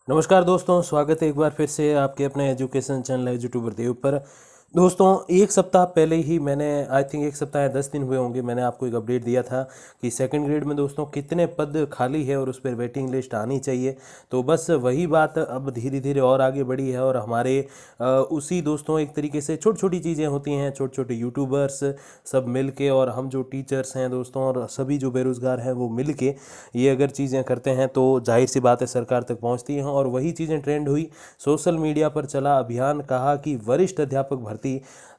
नमस्कार दोस्तों, स्वागत है एक बार फिर से आपके अपने एजुकेशन चैनल यूट्यूबर देव पर। दोस्तों, एक सप्ताह पहले ही मैंने आई थिंक एक सप्ताह या 10 दिन हुए होंगे, मैंने आपको एक अपडेट दिया था कि सेकंड ग्रेड में दोस्तों कितने पद खाली है और उस पर वेटिंग लिस्ट आनी चाहिए। तो बस वही बात अब धीरे धीरे और आगे बढ़ी है और हमारे उसी दोस्तों एक तरीके से छोटी छोटी चीज़ें होती हैं, छोटे छोटे यूट्यूबर्स सब मिल के और हम जो टीचर्स हैं दोस्तों और सभी जो बेरोज़गार हैं वो मिल के ये अगर चीज़ें करते हैं तो जाहिर सी बात है सरकार तक पहुंचती हैं। और वही चीज़ें ट्रेंड हुई, सोशल मीडिया पर चला अभियान, कहा कि वरिष्ठ अध्यापक भर्ती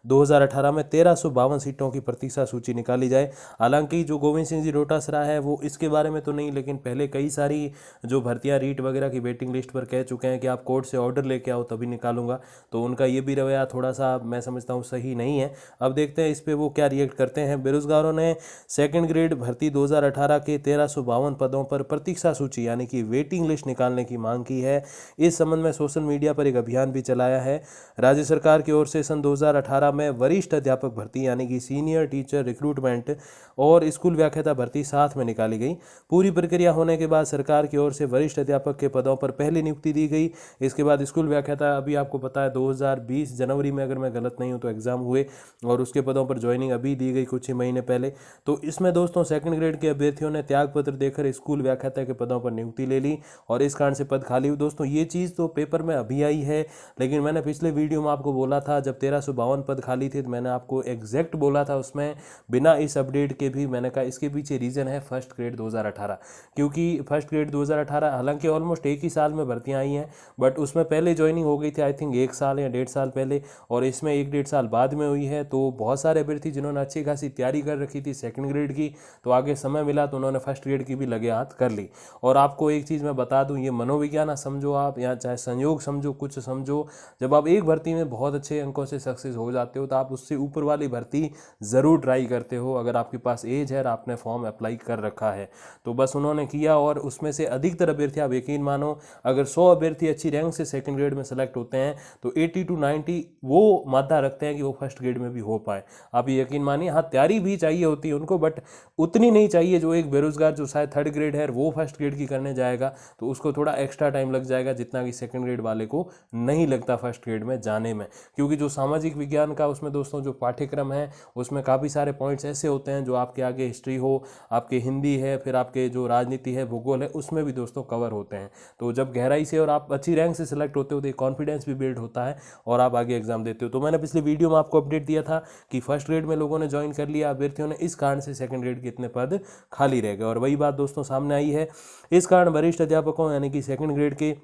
2018 में 1352 सीटों की प्रतीक्षा सूची निकाली जाए। हालांकि जो गोविंद सिंह जी डोटासरा है वो इसके बारे में तो नहीं, लेकिन पहले कई सारी जो भर्तियां रीट वगैरह की वेटिंग लिस्ट पर कह चुके हैं कि आप कोर्ट से ऑर्डर लेके आओ तभी निकालूंगा। तो उनका ये भी रवैया थोड़ा सा मैं समझता हूँ सही नहीं है। अब देखते हैं इस पर वो क्या रिएक्ट करते हैं। बेरोजगारों ने सेकंड ग्रेड भर्ती 2018 के 1352 पदों पर प्रतीक्षा सूची यानी कि वेटिंग लिस्ट निकालने की मांग की है। इस संबंध में सोशल मीडिया पर एक अभियान भी चलाया है। राज्य सरकार की ओर से सन 2018 में वरिष्ठ अध्यापक भर्ती यानी कि सीनियर टीचर रिक्रूटमेंट और स्कूल व्याख्याता भर्ती साथ में निकाली गई। पूरी प्रक्रिया होने के बाद सरकार की ओर से वरिष्ठ अध्यापक के पदों पर पहली नियुक्ति दी गई। इसके बाद स्कूल व्याख्याता, अभी आपको पता है 2020 जनवरी में अगर मैं गलत नहीं हूँ तो एग्जाम हुए और उसके पदों पर ज्वाइनिंग अभी दी गई कुछ ही महीने पहले। तो इसमें दोस्तों सेकंड ग्रेड के अभ्यर्थियों ने त्याग पत्र देकर स्कूल व्याख्याता के पदों पर नियुक्ति ले ली और इस कारण से पद खाली हुई। दोस्तों ये चीज़ तो पेपर में अभी आई है, लेकिन मैंने पिछले वीडियो में आपको बोला था जब 1352 पद खाली थे तो मैंने आपको एग्जैक्ट बोला था उसमें बिना इस अपडेट के भी। मैंने कहा इसके पीछे रीज़न है फर्स्ट ग्रेड 2018, क्योंकि फर्स्ट ग्रेड 2018 हालांकि ऑलमोस्ट एक ही साल में भर्तियां आई हैं, बट उसमें पहले ज्वाइनिंग हो गई थी आई थिंक 1 साल या 1.5 साल पहले, और इसमें 1-1.5 साल बाद में हुई है। तो बहुत सारे अभ्यर्थी जिन्होंने अच्छी खासी तैयारी कर रखी थी सेकंड ग्रेड की, तो आगे समय मिला तो उन्होंने फर्स्ट ग्रेड की भी लगे हाथ कर ली। और आपको एक चीज़ मैं बता दूं, ये मनोविज्ञान समझो आप या चाहे संयोग समझो, कुछ समझो, जब आप एक भर्ती में बहुत अच्छे अंकों से सक्सेस हो जाते हो तो आप उससे ऊपर वाली भर्ती ज़रूर ट्राई करते हो अगर आपके पास एज है और आपने फॉर्म अप्लाई कर रखा है। तो बस उन्होंने किया और उसमें से अधिकतर अभ्यर्थी, आप यकीन मानो अगर 100 अभ्यर्थी अच्छी रैंक से सेकंड ग्रेड में सेलेक्ट होते हैं तो 80 to 90 वो मादा रखते हैं कि वो फर्स्ट ग्रेड में भी हो पाए। आप ये यकीन मानिए, हाँ तैयारी भी चाहिए होती है उनको, बट उतनी नहीं चाहिए जो एक बेरोजगार जो शायद थर्ड ग्रेड है वो फर्स्ट ग्रेड की करने जाएगा तो उसको थोड़ा एक्स्ट्रा टाइम लग जाएगा जितना कि सेकंड ग्रेड वाले को नहीं लगता फर्स्ट ग्रेड में जाने में। क्योंकि जो सामाजिक विज्ञान का उसमें दोस्तों जो पाठ्यक्रम है उसमें काफ़ी सारे पॉइंट्स ऐसे होते हैं जो आपके आगे हिस्ट्री हो, आपके हिंदी है, फिर आपके जो राजनीति है, भूगोल है, उसमें भी दोस्तों कवर होते हैं। तो जब गहराई से और आप अच्छी रैंक से सिलेक्ट होते हो तो एक कॉन्फिडेंस भी बिल्ड होता है और आप आगे एग्जाम देते हो। तो मैंने पिछले वीडियो में आपको अपडेट दिया था कि फर्स्ट ग्रेड में लोगों ने ज्वाइन कर लिया अभ्यर्थियों ने, इस कारण से सेकंड ग्रेड के इतने पद खाली रह गए और वही बात दोस्तों सामने आई है। इस कारण वरिष्ठ अध्यापकों यानी कि सेकंड ग्रेड के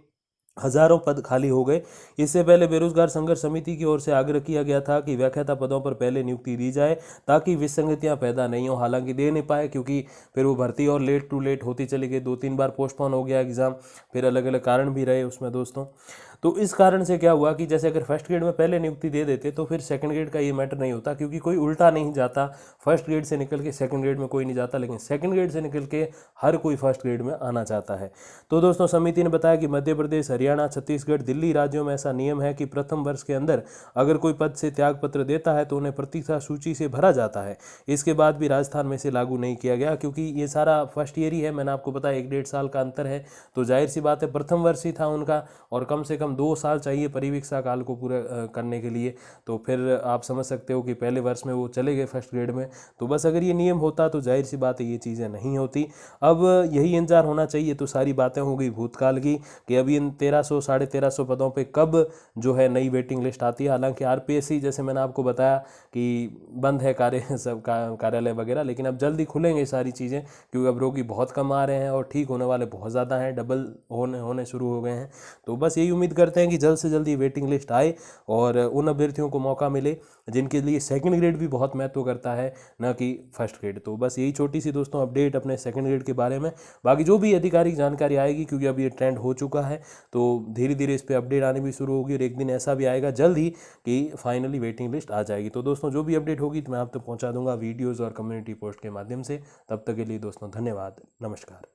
हजारों पद खाली हो गए। इससे पहले बेरोजगार संघर्ष समिति की ओर से आग्रह किया गया था कि व्याख्याता पदों पर पहले नियुक्ति दी जाए ताकि विसंगतियां पैदा नहीं हो। हालांकि दे नहीं पाए क्योंकि फिर वो भर्ती और लेट टू लेट होती चली गई, 2-3 बार पोस्टपोन हो गया एग्जाम, फिर अलग अलग कारण भी रहे उसमें दोस्तों। तो इस कारण से क्या हुआ कि जैसे अगर फर्स्ट ग्रेड में पहले नियुक्ति दे देते तो फिर सेकंड ग्रेड का ये मैटर नहीं होता, क्योंकि कोई उल्टा नहीं जाता, फर्स्ट ग्रेड से निकल के सेकंड ग्रेड में कोई नहीं जाता, लेकिन सेकंड ग्रेड से निकल के हर कोई फर्स्ट ग्रेड में आना चाहता है। तो दोस्तों समिति ने बताया कि मध्य प्रदेश, हरियाणा, छत्तीसगढ़, दिल्ली राज्यों में ऐसा नियम है कि प्रथम वर्ष के अंदर अगर कोई पद से त्याग पत्र देता है तो उन्हें प्रतीक्षा सूची से भरा जाता है। इसके बाद भी राजस्थान में से लागू नहीं किया गया क्योंकि ये सारा फर्स्ट ईयर ही है, मैंने आपको बताया 1-1.5 साल का अंतर है। तो जाहिर सी बात है प्रथम वर्ष ही था उनका और कम से कम 2 साल चाहिए परिवीक्षा काल को पूरा करने के लिए। तो फिर आप समझ सकते हो कि पहले वर्ष में वो चले गए फर्स्ट ग्रेड में। तो बस अगर ये नियम होता तो जाहिर सी बात है ये चीज़ें नहीं होती। अब यही इंतजार होना चाहिए। तो सारी बातें हो गई भूतकाल की कि अभी इन 1300 1350 पदों पे कब जो है नई वेटिंग लिस्ट आती है। हालांकि आरपीएससी जैसे मैंने आपको बताया कि बंद है कार्य सब कार्यालय वगैरह, लेकिन अब जल्दी खुलेंगे सारी चीज़ें क्योंकि अब रोगी बहुत कम आ रहे हैं और ठीक होने वाले बहुत ज़्यादा हैं, डबल होने शुरू हो गए हैं। तो बस यही उम्मीद करते हैं कि जल्द से जल्द ये वेटिंग लिस्ट आए और उन अभ्यर्थियों को मौका मिले जिनके लिए सेकंड ग्रेड भी बहुत महत्व करता है, ना कि फर्स्ट ग्रेड। तो बस यही छोटी सी दोस्तों अपडेट अपने सेकंड ग्रेड के बारे में। बाकी जो भी आधिकारिक जानकारी आएगी, क्योंकि अब ये ट्रेंड हो चुका है तो धीरे धीरे इस पर अपडेट आने भी शुरू होगी और एक दिन ऐसा भी आएगा जल्द ही कि फाइनली वेटिंग लिस्ट आ जाएगी। तो दोस्तों जो भी अपडेट होगी तो मैं आप तक पहुंचा दूंगा वीडियोज़ और कम्युनिटी पोस्ट के माध्यम से। तब तक के लिए दोस्तों धन्यवाद, नमस्कार।